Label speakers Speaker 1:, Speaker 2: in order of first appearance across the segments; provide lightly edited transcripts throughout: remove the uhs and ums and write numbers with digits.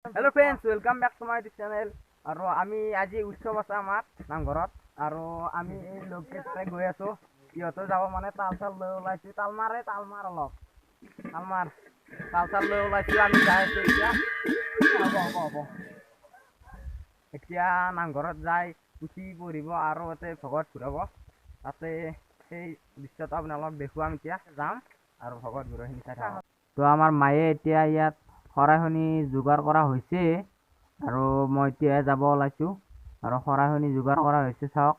Speaker 1: Hello friends, welcome back to my channel. আৰু আমি আজি উৎসৱ আছে আমাৰ নামঘৰত আৰু আমি এই লোককেইটাই গৈ আছো সিহঁতে যাব মানে তাল লৈ ওলাইছো তালমাৰ অলপ তাল লৈ ওলাইছো আমি যাই আছো হ'ব এতিয়া নামঘৰত যাই পুথি পঢ়িব আৰু তাতে ভগৱত ঘূৰাব তাতে সেই দৃশ্যটো আপোনালোকক দেখুৱাম এতিয়া যাম আৰু ভগৱত ঘূৰাখিনি চাই থাকক। তো আমাৰ মায়ে এতিয়া ইয়াত শৰাইখনি যোগাৰ কৰা হৈছে আৰু মই এতিয়া যাব ওলাইছোঁ আৰু শৰাইখনি যোগাৰ কৰা হৈছে চাওক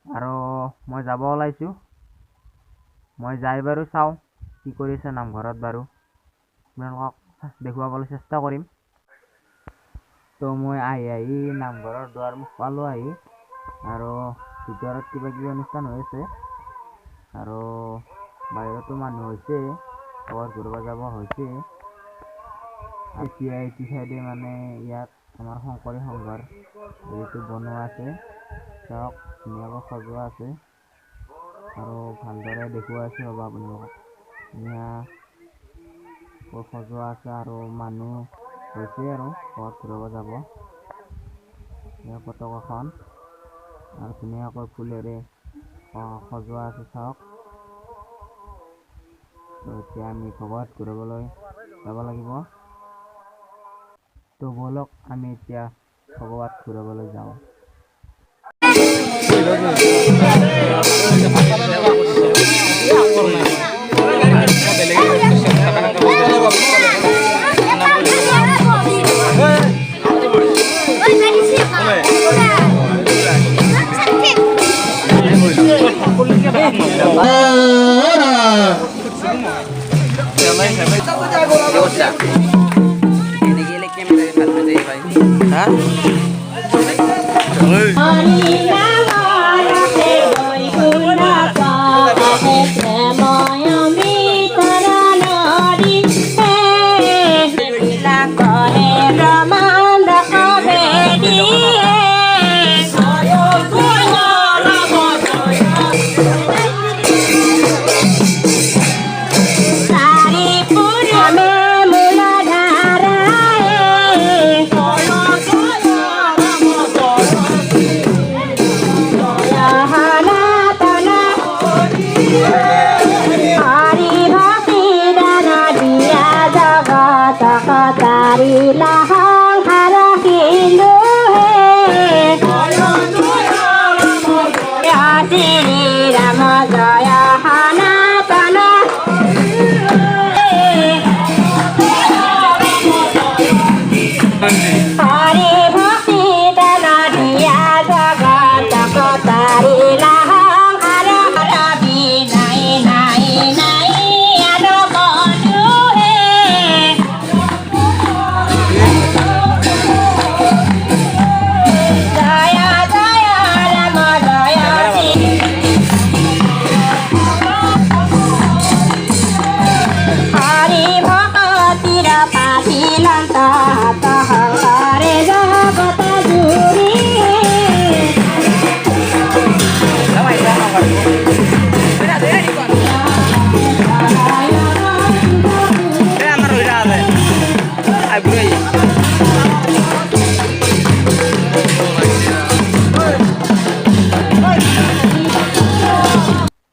Speaker 1: আৰু মই যাব ওলাইছোঁ। মই যাই বাৰু চাওঁ কি কৰিছে নামঘৰত বাৰু আপোনালোকক দেখুৱাবলৈ চেষ্টা কৰিম। তো মই আহি নামঘৰৰ দুৱাৰমুখ পালোঁ আহি আৰু ভিতৰত কিবা কিবি অনুষ্ঠান হৈ আছে আৰু বাহিৰতো মানুহ হৈছে ঘৰত ঘূৰিব যাব হৈছে। এতিয়া এইটো চাইডে মানে ইয়াত আমাৰ শংকৰী সংঘৰ যিটো বনোৱা আছে চাওক ধুনীয়াকৈ সজোৱা আছে আৰু ভালদৰে দেখুৱাই আছোঁ ৰ'ব আপোনালোকক ধুনীয়াকৈ সজোৱা আছে আৰু মানুহ হৈছে আৰু ঘৰত ঘূৰাব যাব। পতাকাখন আৰু ধুনীয়াকৈ ফুলেৰে সজোৱা আছে চাওক। এতিয়া আমি ভগৱত ঘূৰাবলৈ যাব লাগিব। তো বলক আমি এতিয়া ভগৱত ঘূৰাবলৈ যাওঁ।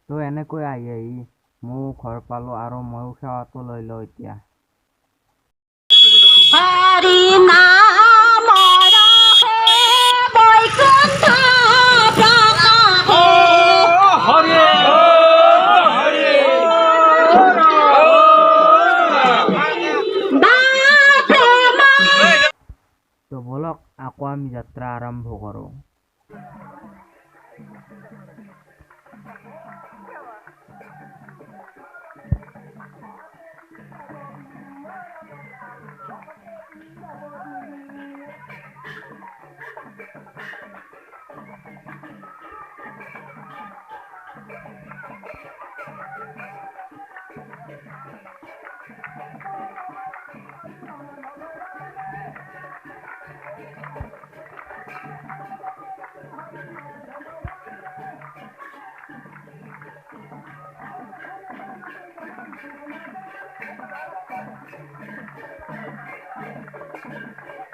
Speaker 1: তো এনেকৈ আহি ময়ো ঘৰ পালোঁ আৰু ময়ো সেৱাটো লৈ লওঁ এতিয়া। তো বলক আকৌ আমি যাত্ৰা আৰম্ভ কৰোঁ।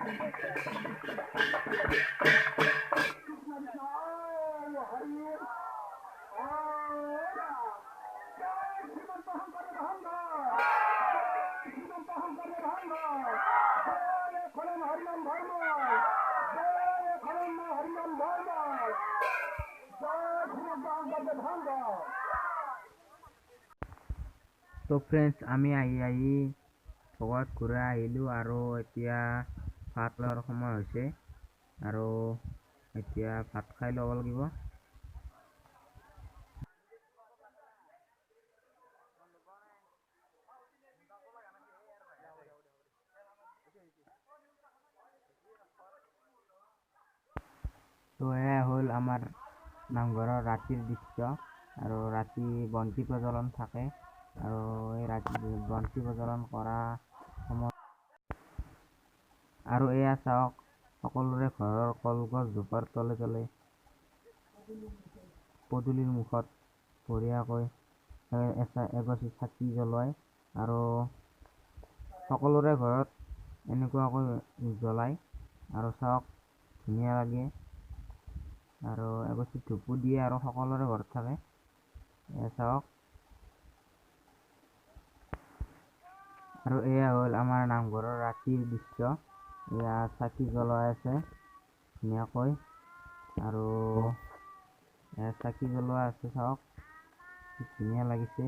Speaker 1: তো ফ্ৰেণ্ডছ আমি আহি ভগত ঘূৰাই আহিলোঁ আৰু এতিয়া ভাত লোৱাৰ সময় হৈছে আৰু এতিয়া ভাত খাই ল'ব লাগিব। তো এয়া হ'ল আমাৰ নামঘৰৰ ৰাতিৰ দৃশ্য আৰু ৰাতি বন্তি প্ৰজ্বলন থাকে আৰু এই ৰাতি বন্তি প্ৰজ্বলন কৰা সময়ত আৰু এয়া চাওক সকলোৰে ঘৰৰ কলগছ জোপাৰ তলে তলে পদূলিৰ মুখত বঢ়িয়াকৈ এগছি চাকি জ্বলায় আৰু সকলোৰে ঘৰত এনেকুৱাকৈ জ্বলায় আৰু চাওক ধুনীয়া লাগে আৰু এগছি ধূপো দিয়ে আৰু সকলোৰে ঘৰত থাকে। চাওক আৰু এয়া হ'ল আমাৰ নামঘৰৰ ৰাতিৰ দৃশ্য। এয়া চাকি জ্বলাই আছে ধুনীয়াকৈ আৰু চাকি জ্বলোৱা আছে চাওক কি ধুনীয়া লাগিছে।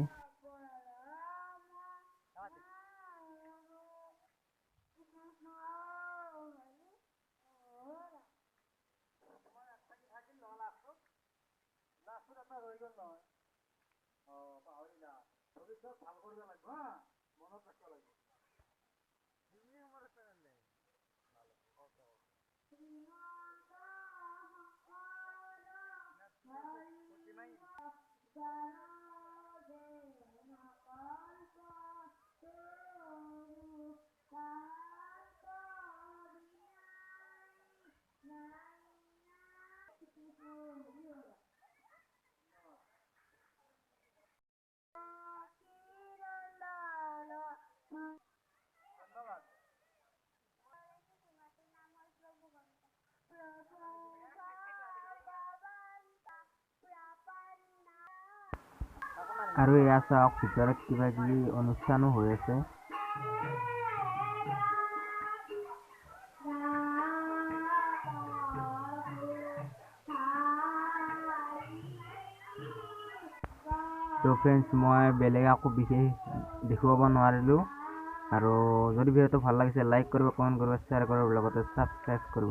Speaker 1: আৰু এয়া চাওক ভিতৰত কিবা কিবি অনুষ্ঠানো হৈ আছে। তো ফ্ৰেণ্ডছ মই বেলেগ একো বিশেষ দেখুৱাব নোৱাৰিলোঁ আৰু যদি ভিডিঅ'টো ভাল লাগিছে লাইক কৰিব, কমেণ্ট কৰিব, শ্বেয়াৰ কৰিব, লগতে ছাবস্ক্ৰাইব কৰিব।